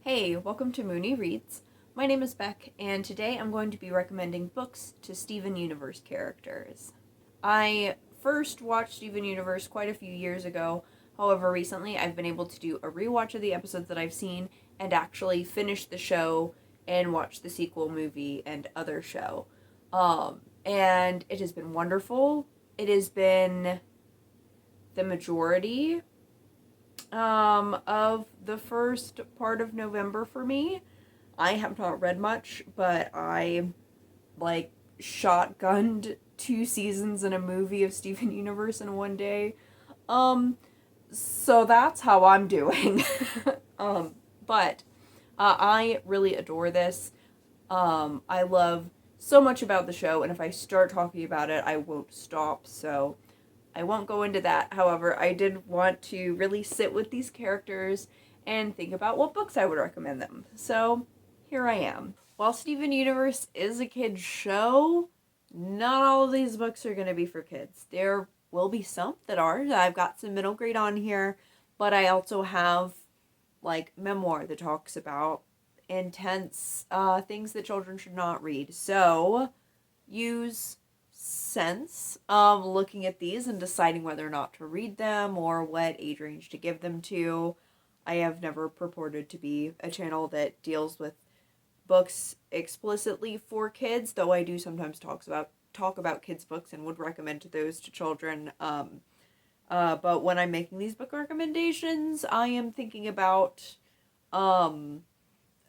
Hey, welcome to Mooney Reads. My name is Beck, and today I'm going to be recommending books to Steven Universe characters. I first watched Steven Universe quite a few years ago. However, recently I've been able to do a rewatch of the episodes that I've seen and actually finish the show and watch the sequel movie and other show. And it has been wonderful. It has been the majority of the first part of November for me. I have not read much, but I shotgunned 2 seasons and a movie of Steven Universe in one day. So that's how I'm doing. But I really adore this. I love so much about the show, and if I start talking about it, I won't stop, so I won't go into that. However, I did want to really sit with these characters and think about what books I would recommend them. So, here I am. While Steven Universe is a kid's show, not all of these books are going to be for kids. There will be some that are. I've got some middle grade on here, but I also have, memoir that talks about intense things that children should not read. So, use sense looking at these and deciding whether or not to read them or what age range to give them to. I have never purported to be a channel that deals with books explicitly for kids, though I do sometimes talk about kids' books and would recommend those to children. But when I'm making these book recommendations, I am thinking about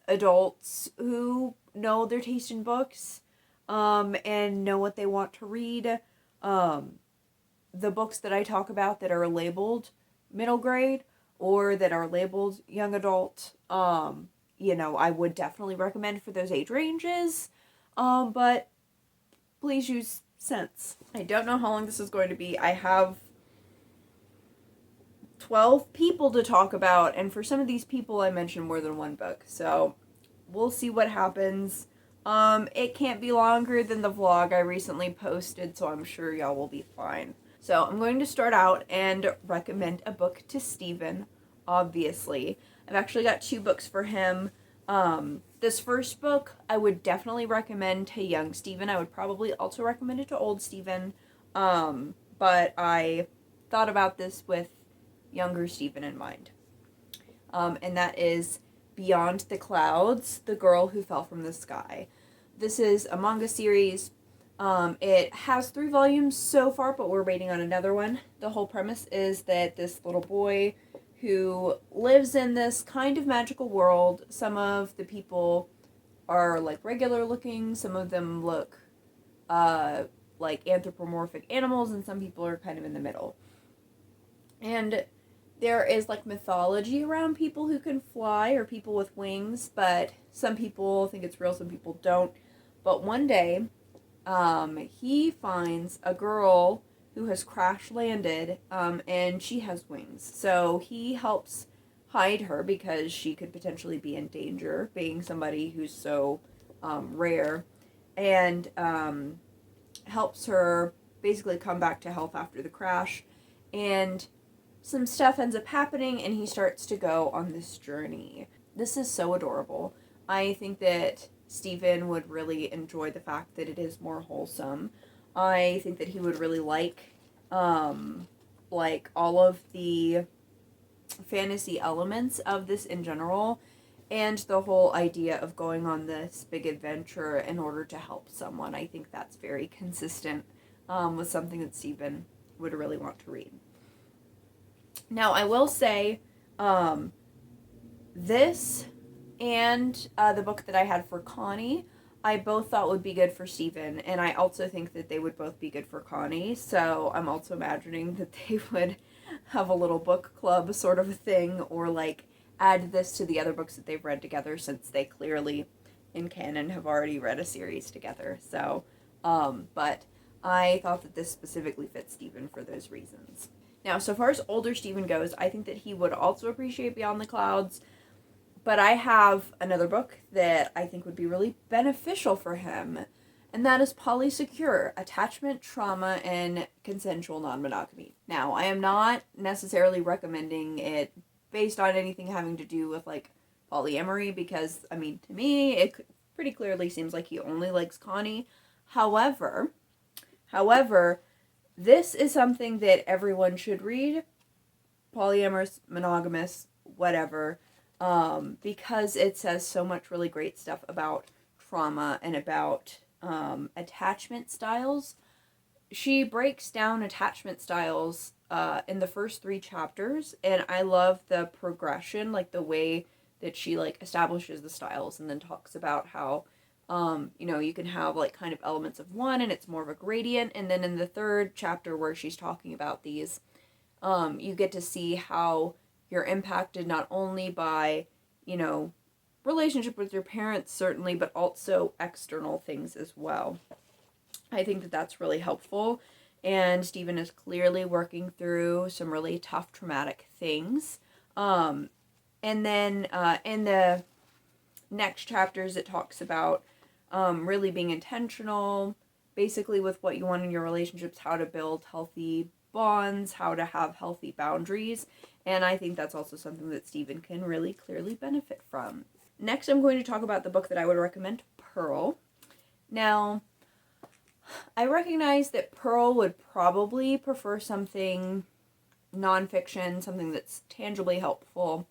adults who know their taste in books and know what they want to read. The books that I talk about that are labeled middle grade or that are labeled young adult, I would definitely recommend for those age ranges. But please use sense. I don't know how long this is going to be. I have 12 people to talk about, and for some of these people I mentioned more than one book, so we'll see what happens. It can't be longer than the vlog I recently posted, so I'm sure y'all will be fine. So I'm going to start out and recommend a book to Steven, obviously. I've actually got 2 books for him. This first book I would definitely recommend to young Steven. I would probably also recommend it to old Steven. But I thought about this with younger Steven in mind. And that is Beyond the Clouds, The Girl Who Fell from the Sky. This is a manga series. It has 3 volumes so far, but we're waiting on another one. The whole premise is that this little boy who lives in this kind of magical world, some of the people are regular looking, some of them look like anthropomorphic animals, and some people are kind of in the middle. And there is mythology around people who can fly or people with wings, but some people think it's real, some people don't. But one day, he finds a girl who has crash landed, and she has wings. So he helps hide her because she could potentially be in danger, being somebody who's so rare, and helps her basically come back to health after the crash. And some stuff ends up happening, and he starts to go on this journey. This is so adorable. I think that Steven would really enjoy the fact that it is more wholesome. I think that he would really like all of the fantasy elements of this in general, and the whole idea of going on this big adventure in order to help someone. I think that's very consistent with something that Steven would really want to read. Now, I will say, this and the book that I had for Connie, I both thought would be good for Steven, and I also think that they would both be good for Connie, so I'm also imagining that they would have a little book club sort of a thing, or add this to the other books that they've read together, since they clearly, in canon, have already read a series together. So, but I thought that this specifically fits Steven for those reasons. Now, so far as older Steven goes, I think that he would also appreciate Beyond the Clouds, but I have another book that I think would be really beneficial for him, and that is Polysecure, Attachment, Trauma, and Consensual Non-monogamy. Now, I am not necessarily recommending it based on anything having to do with polyamory because, I mean, to me, it pretty clearly seems like he only likes Connie. However, this is something that everyone should read, polyamorous, monogamous, whatever, because it says so much really great stuff about trauma and about attachment styles. She breaks down attachment styles in the first 3 chapters, and I love the progression, like the way that she like establishes the styles and then talks about how you know, you can have like kind of elements of one and it's more of a gradient, and then in the 3rd chapter where she's talking about these, you get to see how you're impacted not only by, you know, relationship with your parents certainly, but also external things as well. I think that that's really helpful, and Stephen is clearly working through some really tough traumatic things. And then in the next chapters it talks about really being intentional, basically with what you want in your relationships, how to build healthy bonds, how to have healthy boundaries, and I think that's also something that Stephen can really clearly benefit from. Next, I'm going to talk about the book that I would recommend, Pearl. Now, I recognize that Pearl would probably prefer something nonfiction, something that's tangibly helpful.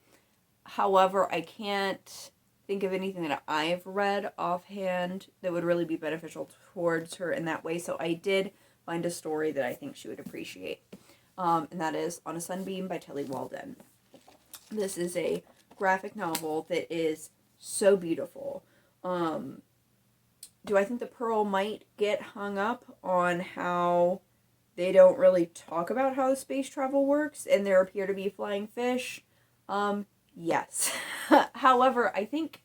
However, I can't think of anything that I've read offhand that would really be beneficial towards her in that way, so I did find a story that I think she would appreciate, and that is On a Sunbeam by Tillie Walden. This is a graphic novel that is so beautiful. Do I think that Pearl might get hung up on how they don't really talk about how space travel works and there appear to be flying fish? Yes. However, I think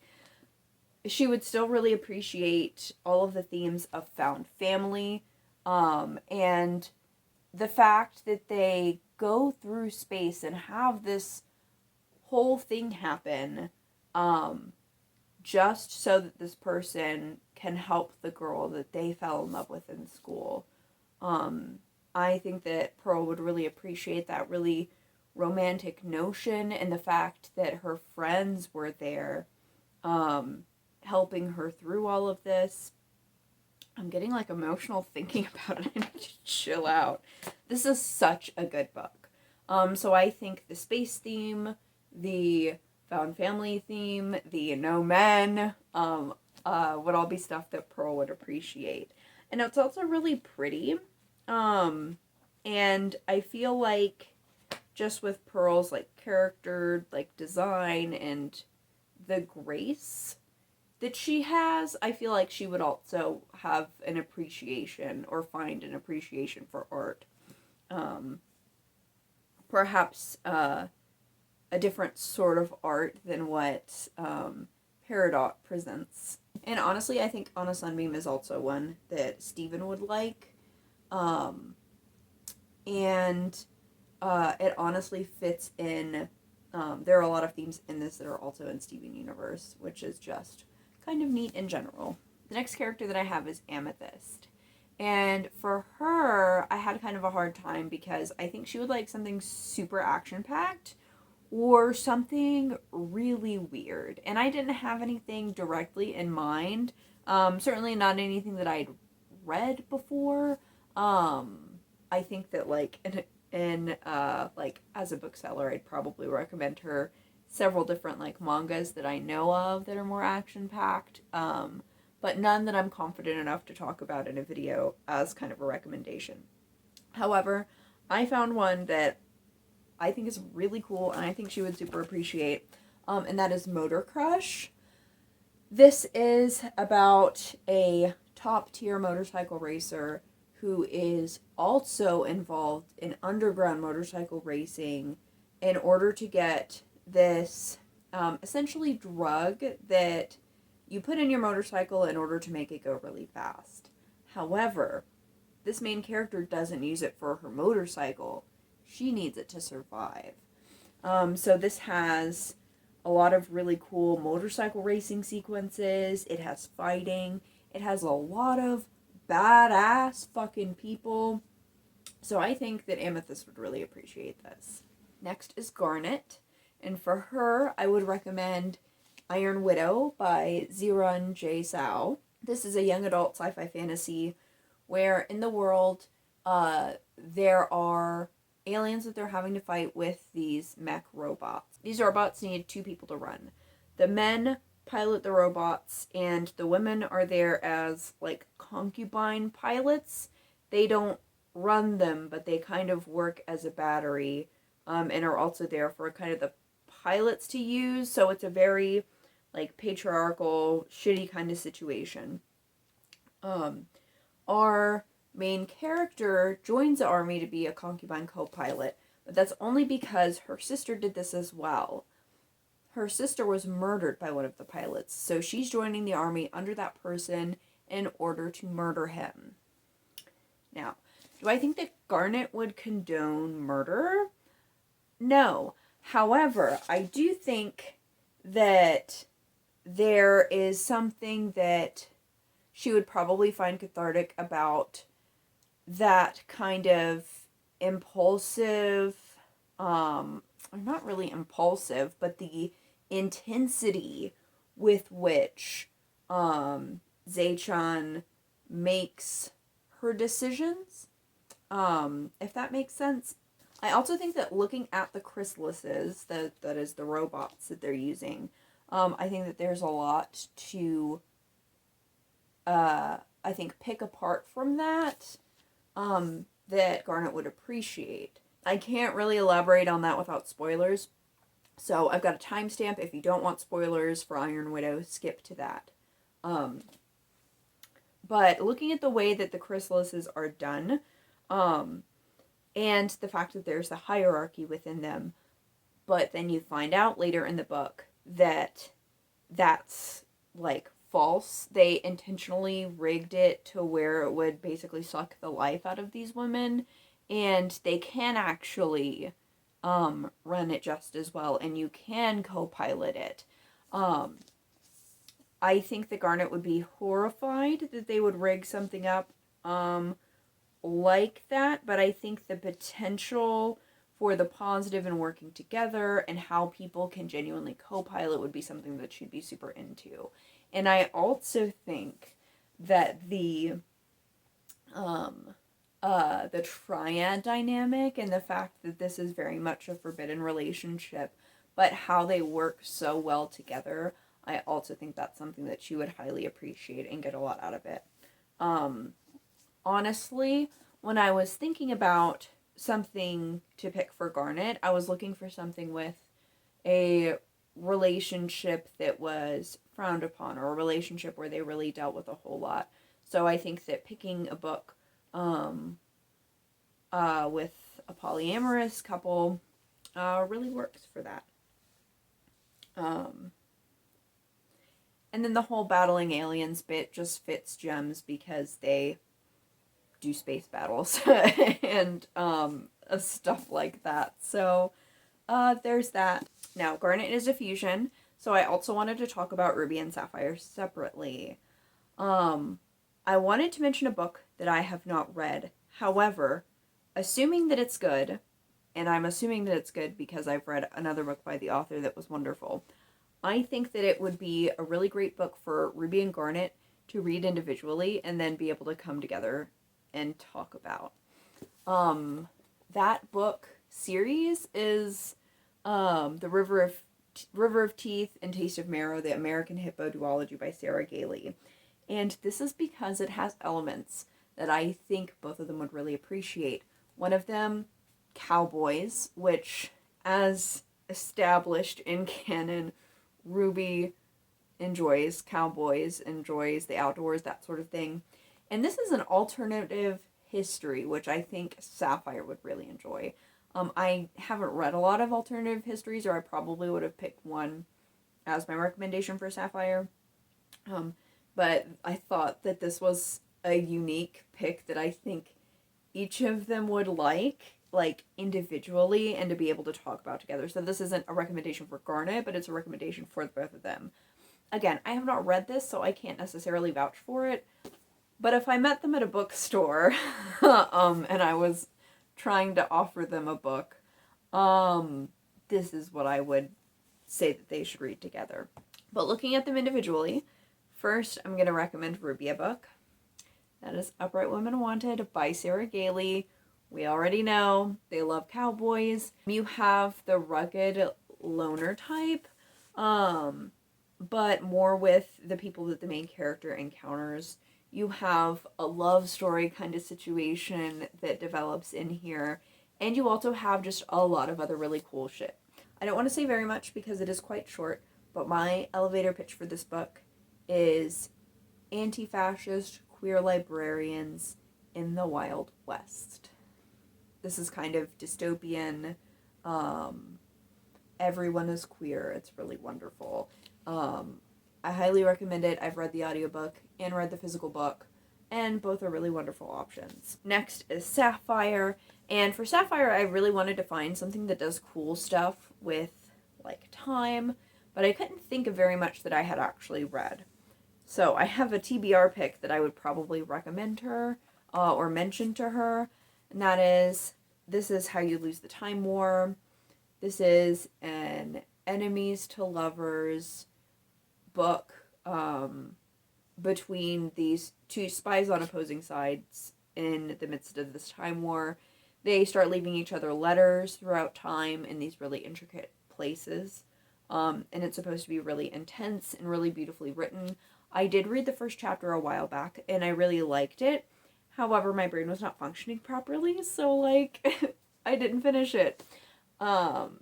she would still really appreciate all of the themes of found family, and the fact that they go through space and have this whole thing happen, just so that this person can help the girl that they fell in love with in school. I think that Pearl would really appreciate that really romantic notion and the fact that her friends were there, helping her through all of this. I'm getting like emotional thinking about it. I need to chill out. This is such a good book. So I think the space theme, the found family theme, the no men, would all be stuff that Pearl would appreciate. And it's also really pretty. And I feel like just with Pearl's like character, like design, and the grace that she has, I feel like she would also have an appreciation or find an appreciation for art. Perhaps a different sort of art than what Peridot presents. And honestly, I think On a Sunbeam is also one that Stephen would like. And it honestly fits in. There are a lot of themes in this that are also in Stephen Universe, which is just kind of neat in general. The next character that I have is Amythest. And for her, I had kind of a hard time because I think she would like something super action-packed or something really weird. And I didn't have anything directly in mind. Certainly not anything that I'd read before. I think that like in like as a bookseller, I'd probably recommend her several different like mangas that I know of that are more action packed, but none that I'm confident enough to talk about in a video as kind of a recommendation. However, I found one that I think is really cool and I think she would super appreciate, and that is Motor Crush. This is about a top tier motorcycle racer who is also involved in underground motorcycle racing in order to get this essentially drug that you put in your motorcycle in order to make it go really fast. However, this main character doesn't use it for her motorcycle. She needs it to survive. So this has a lot of really cool motorcycle racing sequences. It has fighting. It has a lot of badass fucking people. So I think that Amythest would really appreciate this. Next is Garnet. And for her, I would recommend Iron Widow by Xiran Zhao. This is a young adult sci-fi fantasy where in the world there are aliens that they're having to fight with these mech robots. These robots need 2 people to run. The men pilot the robots, and the women are there as like concubine pilots. They don't run them, but they kind of work as a battery, and are also there for kind of the pilots to use. So it's a very like patriarchal, shitty kind of situation. Our main character joins the army to be a concubine co-pilot, but that's only because her sister did this as well. Her sister was murdered by one of the pilots, so she's joining the army under that person in order to murder him. Now, do I think that Garnet would condone murder? No. However, I do think that there is something that she would probably find cathartic about that kind of impulsive, or not really impulsive, but the intensity with which Zeyn makes her decisions, if that makes sense. I also think that looking at the chrysalises, that is the robots that they're using, I think that there's a lot to, I think, pick apart from that, that Garnet would appreciate. I can't really elaborate on that without spoilers, so I've got a timestamp. If you don't want spoilers for Iron Widow, skip to that. But looking at the way that the chrysalises are done, and the fact that there's a hierarchy within them, but then you find out later in the book that that's, like, false. They intentionally rigged it to where it would basically suck the life out of these women, and they can actually run it just as well, and you can co-pilot it. I think that Garnet would be horrified that they would rig something up like that, but I think the potential for the positive and working together and how people can genuinely co-pilot would be something that she'd be super into. And I also think that the triad dynamic and the fact that this is very much a forbidden relationship, but how they work so well together, I also think that's something that she would highly appreciate and get a lot out of it. Honestly, when I was thinking about something to pick for Garnet, I was looking for something with a relationship that was frowned upon, or a relationship where they really dealt with a whole lot. So I think that picking a book with a polyamorous couple really works for that. And then the whole battling aliens bit just fits Gems because they do space battles and stuff like that. So there's that. Now, Garnet is a fusion, so I also wanted to talk about Ruby and Sapphire separately. I wanted to mention a book that I have not read. However, assuming that it's good, and I'm assuming that it's good because I've read another book by the author that was wonderful, I think that it would be a really great book for Ruby and Garnet to read individually and then be able to come together and talk about. That book series is The River of Teeth and Taste of Marrow, the American Hippo duology by Sarah Gailey. And this is because it has elements that I think both of them would really appreciate. One of them, cowboys, which, as established in canon, Ruby enjoys cowboys, enjoys the outdoors, that sort of thing. And this is an alternative history, which I think Sapphire would really enjoy. I haven't read a lot of alternative histories, or I probably would have picked one as my recommendation for Sapphire. But I thought that this was a unique pick that I think each of them would like individually, and to be able to talk about together. So this isn't a recommendation for Garnet, but it's a recommendation for the both of them. Again, I have not read this, so I can't necessarily vouch for it. But if I met them at a bookstore, and I was trying to offer them a book, this is what I would say that they should read together. But looking at them individually, first I'm going to recommend Rubia book. That is Upright Women Wanted by Sarah Gailey. We already know they love cowboys. You have the rugged loner type, but more with the people that the main character encounters. You have a love story kind of situation that develops in here, and you also have just a lot of other really cool shit. I don't want to say very much because it is quite short, but my elevator pitch for this book is anti-fascist queer librarians in the Wild West. This is kind of dystopian. Everyone is queer. It's really wonderful. I highly recommend it. I've read the audiobook and read the physical book, and both are really wonderful options. Next is Sapphire, and for Sapphire I really wanted to find something that does cool stuff with, like, time, but I couldn't think of very much that I had actually read. So I have a TBR pick that I would probably recommend her, or mention to her, and that is, This Is How You Lose the Time War. This is an enemies to lovers book between these two spies on opposing sides in the midst of this time war. They start leaving each other letters throughout time in these really intricate places, and it's supposed to be really intense and really beautifully written. I did read the first chapter a while back, and I really liked it. However, my brain was not functioning properly, so, like, I didn't finish it. Everyone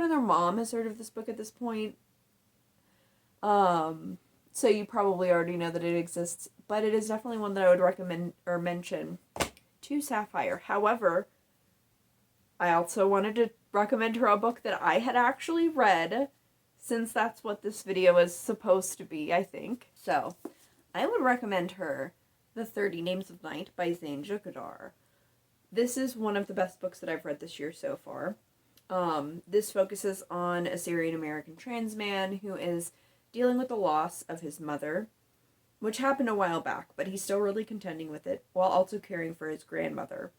and their mom has heard of this book at this point. So you probably already know that it exists, but it is definitely one that I would recommend or mention to Sapphire. However, I also wanted to recommend her a book that I had actually read, since that's what this video is supposed to be, I think. So, I would recommend her The 30 Names of Night by Zeyn Joukhdar. This is one of the best books that I've read this year so far. This focuses on a Syrian-American trans man who is dealing with the loss of his mother, which happened a while back, but he's still really contending with it, while also caring for his grandmother.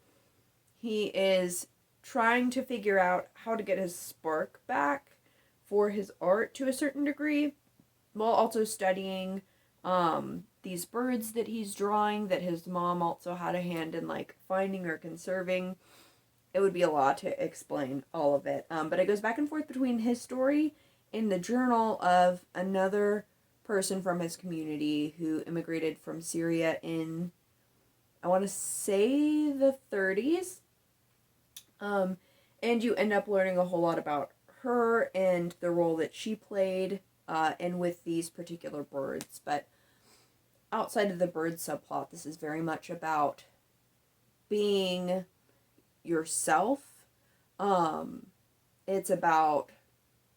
He is trying to figure out how to get his spark back for his art to a certain degree, while also studying these birds that he's drawing that his mom also had a hand in, like, finding or conserving. It would be a lot to explain all of it. But it goes back and forth between his story and the journal of another person from his community who immigrated from Syria in, I want to say, the 30s. And you end up learning a whole lot about her and the role that she played and with these particular birds. But outside of the bird subplot, this is very much about being yourself. It's about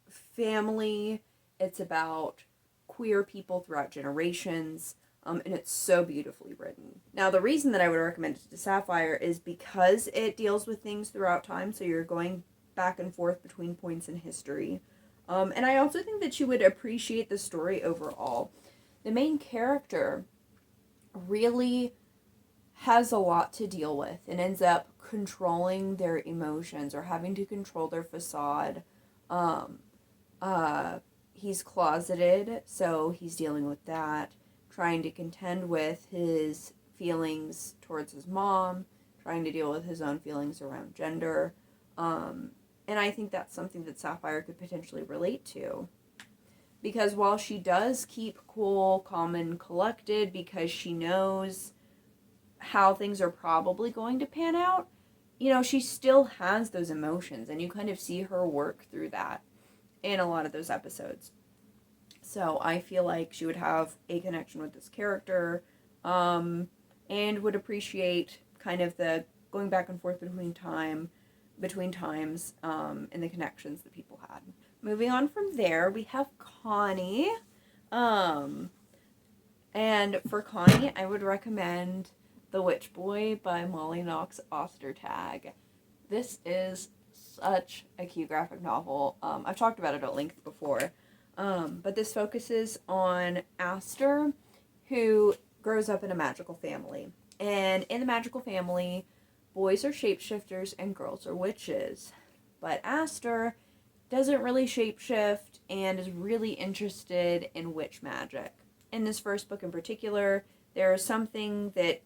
family. It's about queer people throughout generations. And it's so beautifully written. Now, the reason that I would recommend it to Sapphire is because it deals with things throughout time, so you're going back and forth between points in history. And I also think that you would appreciate the story overall. The main character really has a lot to deal with and ends up controlling their emotions or having to control their facade. He's closeted, so he's dealing with that, trying to contend with his feelings towards his mom, trying to deal with his own feelings around gender. And I think that's something that Sapphire could potentially relate to. Because while she does keep cool, calm, and collected because she knows how things are probably going to pan out, you know, she still has those emotions, and you kind of see her work through that in a lot of those episodes. So I feel like she would have a connection with this character, and would appreciate kind of the going back and forth between times, and the connections that people had. Moving on from there, we have Connie. And for Connie, I would recommend The Witch Boy by Molly Knox Ostertag. This is such a cute graphic novel. I've talked about it at length before. But this focuses on Aster, who grows up in a magical family. And in the magical family, boys are shapeshifters and girls are witches. But Aster doesn't really shapeshift and is really interested in witch magic. In this first book in particular, there is something that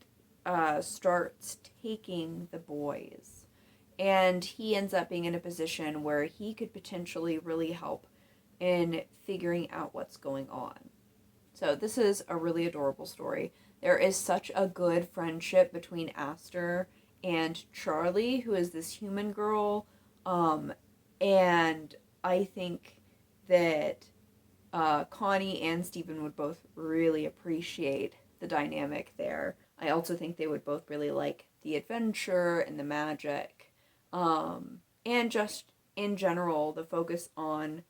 starts taking the boys, and he ends up being in a position where he could potentially really help in figuring out what's going on. So this is a really adorable story. There is such a good friendship between Aster and Charlie, who is this human girl, and I think that Connie and Stephen would both really appreciate the dynamic there. I also think they would both really like the adventure and the magic, and just in general the focus on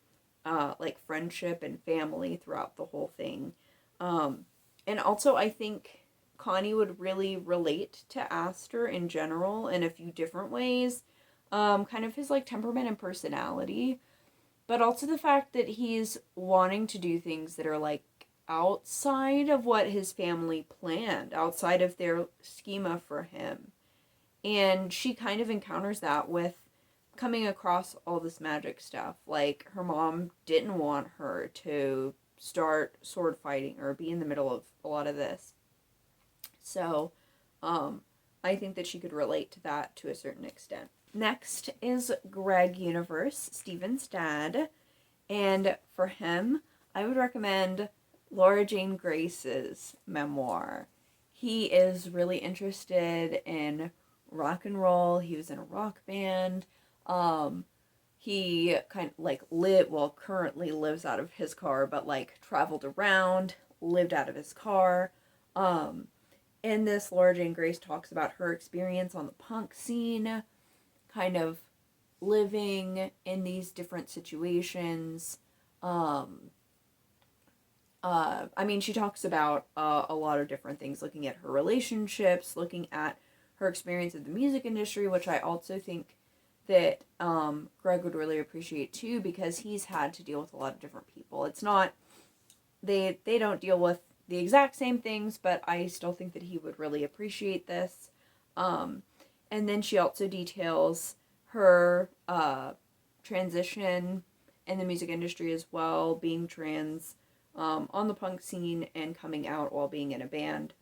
like friendship and family throughout the whole thing. And also I think Connie would really relate to Aster in general in a few different ways. Kind of his like temperament and personality, but also the fact that he's wanting to do things that are like outside of what his family planned, outside of their schema for him. And she kind of encounters that with coming across all this magic stuff. Like, her mom didn't want her to start sword fighting or be in the middle of a lot of this. So, I think that she could relate to that to a certain extent. Next is Greg Universe, Stephen's dad. And for him, I would recommend Laura Jane Grace's memoir. He is really interested in rock and roll. He was in a rock band. He kind of like currently lives out of his car, but like traveled around, lived out of his car. In this, Laura Jane Grace talks about her experience on the punk scene, kind of living in these different situations. She talks about a lot of different things, looking at her relationships, looking at her experience in the music industry, which I also think that Greg would really appreciate too, because he's had to deal with a lot of different people. It's not, they don't deal with the exact same things, but I still think that he would really appreciate this. And then she also details her transition in the music industry as well, being trans, on the punk scene and coming out while being in a band,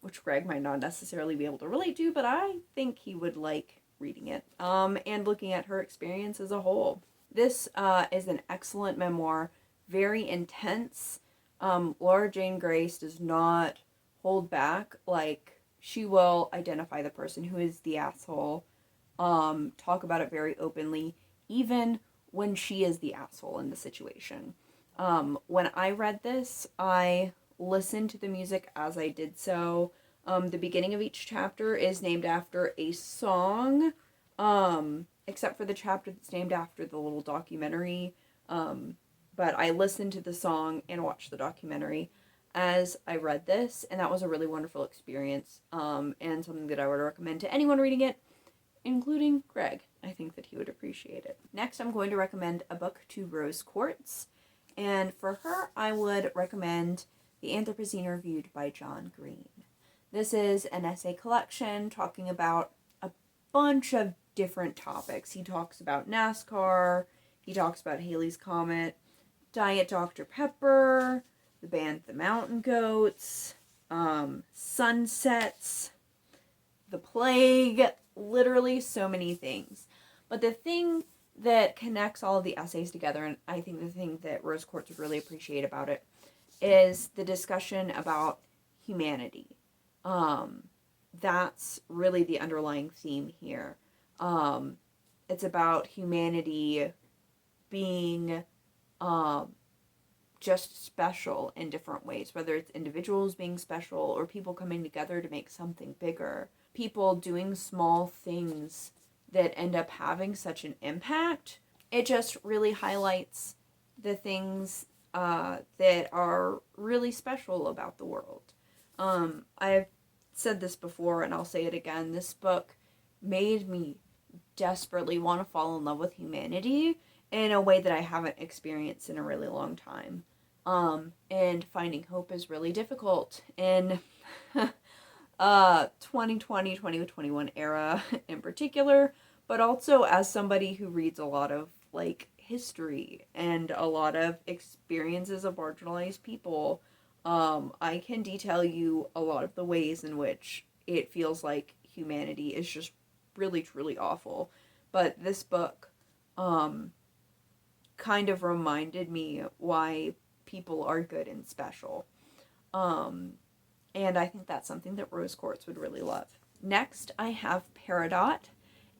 which Greg might not necessarily be able to relate to, but I think he would like reading it, and looking at her experience as a whole. This is an excellent memoir, very intense. Laura Jane Grace does not hold back. Like, she will identify the person who is the asshole, talk about it very openly, even when she is the asshole in the situation. When I read this, I listened to the music as I did so. The beginning of each chapter is named after a song, except for the chapter that's named after the little documentary. But I listened to the song and watched the documentary as I read this, and that was a really wonderful experience, and something that I would recommend to anyone reading it, including Greg. I think that he would appreciate it. Next, I'm going to recommend a book to Rose Quartz, and for her, I would recommend The Anthropocene Reviewed by John Green. This is an essay collection talking about a bunch of different topics. He talks about NASCAR, he talks about Halley's Comet, Diet Dr. Pepper, the band The Mountain Goats, sunsets, the plague, literally so many things. But the thing that connects all of the essays together, and I think the thing that Rose Quartz would really appreciate about it, is the discussion about humanity. That's really the underlying theme here. It's about humanity being just special in different ways, whether it's individuals being special or people coming together to make something bigger, people doing small things that end up having such an impact. It just really highlights the things that are really special about the world. I've said this before and I'll say it again. This book made me desperately want to fall in love with humanity in a way that I haven't experienced in a really long time. And finding hope is really difficult in 2020-2021 era in particular, but also as somebody who reads a lot of like history and a lot of experiences of marginalized people. I can detail you a lot of the ways in which it feels like humanity is just really truly awful. But this book kind of reminded me why people are good and special. And I think that's something that Rose Quartz would really love. Next, I have Peridot.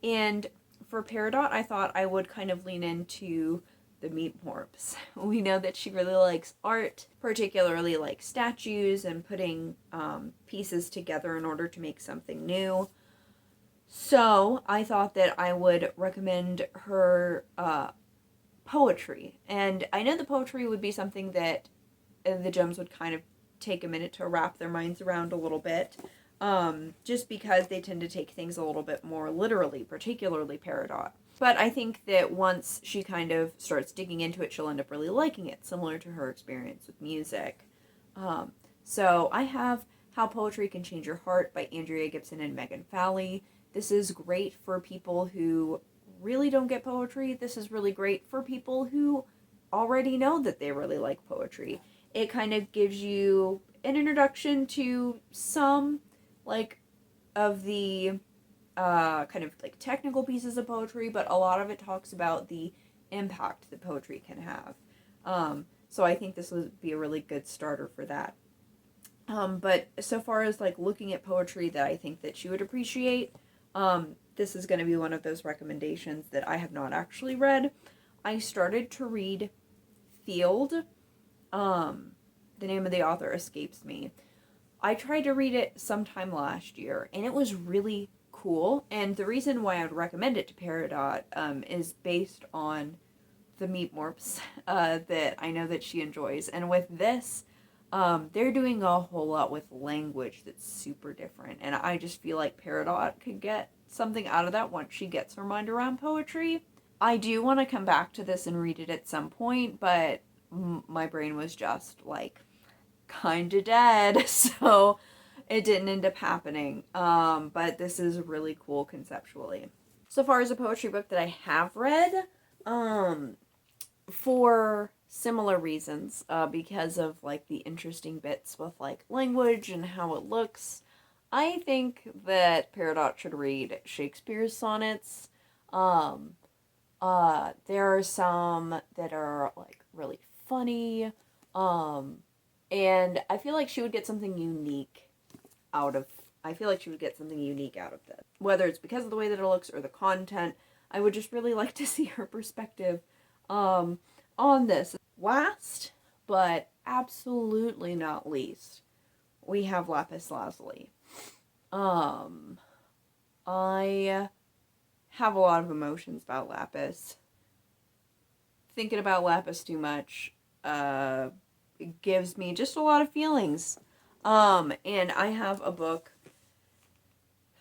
And for Peridot, I thought I would kind of lean into the meat morphs. We know that she really likes art, particularly like statues and putting pieces together in order to make something new. So I thought that I would recommend her poetry. And I know the poetry would be something that the gems would kind of take a minute to wrap their minds around a little bit. Just because they tend to take things a little bit more literally, particularly Peridot. But I think that once she kind of starts digging into it, she'll end up really liking it, similar to her experience with music. So I have How Poetry Can Change Your Heart by Andrea Gibson and Megan Falley. This is great for people who really don't get poetry. This is really great for people who already know that they really like poetry. It kind of gives you an introduction to some of the kind of like technical pieces of poetry, but a lot of it talks about the impact that poetry can have. So I think this would be a really good starter for that. But so far as like looking at poetry that I think that she would appreciate, this is going to be one of those recommendations that I have not actually read. I started to read Field. The name of the author escapes me. I tried to read it sometime last year, and it was really cool. And the reason why I would recommend it to Peridot is based on the meat morphs that I know that she enjoys. And with this, they're doing a whole lot with language that's super different. And I just feel like Peridot could get something out of that once she gets her mind around poetry. I do want to come back to this and read it at some point, but my brain was just like kind of dead, so it didn't end up happening. But this is really cool conceptually. So far as a poetry book that I have read, for similar reasons, because of like the interesting bits with like language and how it looks, I think that Peridot should read Shakespeare's sonnets. There are some that are like really funny, and I feel like she would get something unique out of this. Whether it's because of the way that it looks or the content, I would just really like to see her perspective on this. Last, but absolutely not least, we have Lapis Lazuli. I have a lot of emotions about Lapis. Thinking about Lapis too much it gives me just a lot of feelings. And I have a book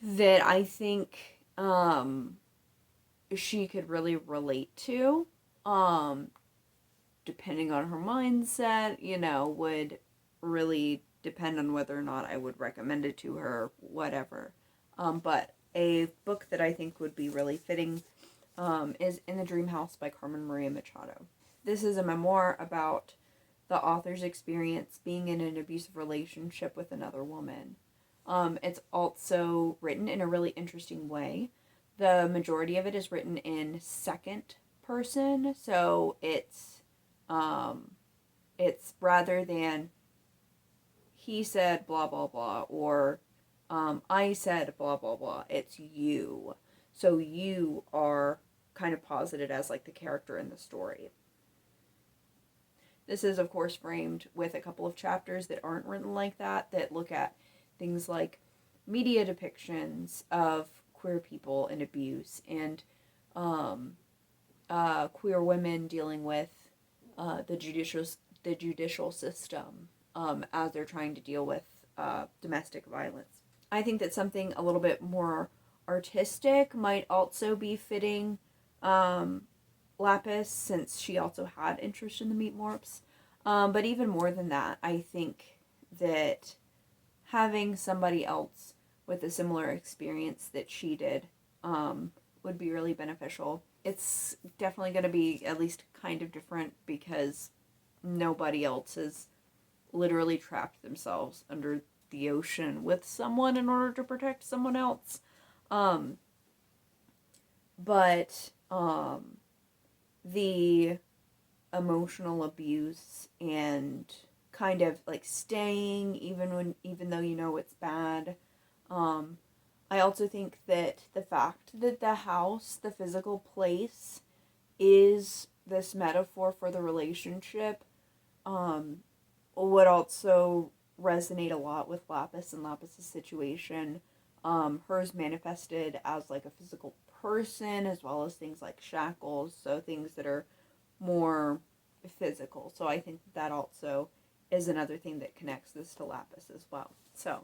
that I think she could really relate to. Depending on her mindset, would really depend on whether or not I would recommend it to her, whatever. But a book that I think would be really fitting is In the Dream House by Carmen Maria Machado. This is a memoir about the author's experience being in an abusive relationship with another woman. It's also written in a really interesting way. The majority of it is written in second person, so it's rather than he said blah blah blah or I said blah blah blah. It's you. So you are kind of posited as like the character in the story. This is, of course, framed with a couple of chapters that aren't written like that look at things like media depictions of queer people and abuse, and queer women dealing with the judicial system as they're trying to deal with domestic violence. I think that something a little bit more artistic might also be fitting Lapis, since she also had interest in the meat morphs. But even more than that, I think that having somebody else with a similar experience that she did would be really beneficial. it's definitely going to be at least kind of different because nobody else has literally trapped themselves under the ocean with someone in order to protect someone else. But the emotional abuse and kind of like staying even though you know it's bad. I also think that the fact that the house, the physical place, is this metaphor for the relationship, would also resonate a lot with Lapis and Lapis's situation. Hers manifested as like a physical person as well as things like shackles, so things that are more physical. So I think that also is another thing that connects this to Lapis as well. So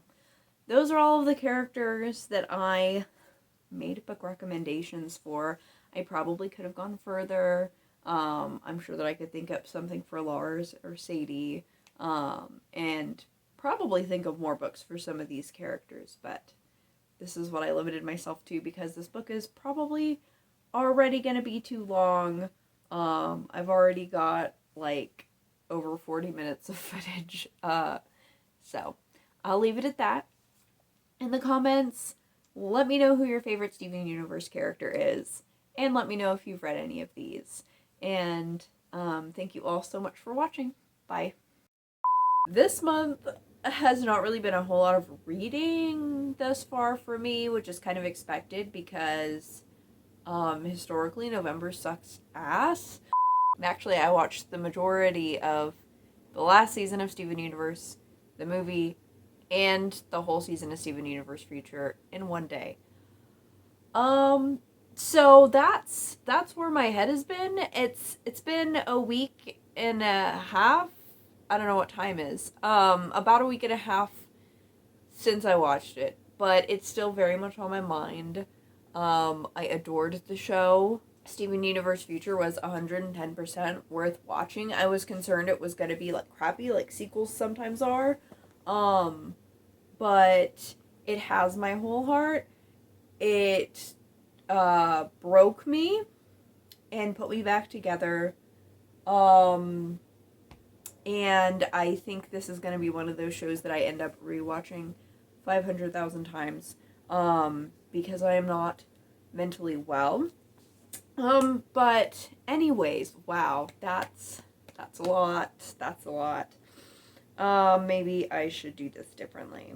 those are all of the characters that I made book recommendations for. I probably could have gone further. I'm sure that I could think up something for Lars or Sadie, and probably think of more books for some of these characters, but this is what I limited myself to because this book is probably already going to be too long. I've already got like over 40 minutes of footage, so I'll leave it at that. In the comments, let me know who your favorite Steven Universe character is, and let me know if you've read any of these. And thank you all so much for watching. Bye. This month has not really been a whole lot of reading thus far for me, which is kind of expected because historically November sucks ass. Actually, I watched the majority of the last season of Steven Universe, the movie, and the whole season of Steven Universe Future in one day. So that's where my head has been. It's been a week and a half. I don't know what time is. About a week and a half since I watched it, but it's still very much on my mind. I adored the show. Steven Universe Future was 110% worth watching. I was concerned it was going to be like crappy like sequels sometimes are. But it has my whole heart. It broke me and put me back together. And I think this is going to be one of those shows that I end up rewatching 500,000 times, because I am not mentally well. But anyways, wow, that's a lot. Maybe I should do this differently.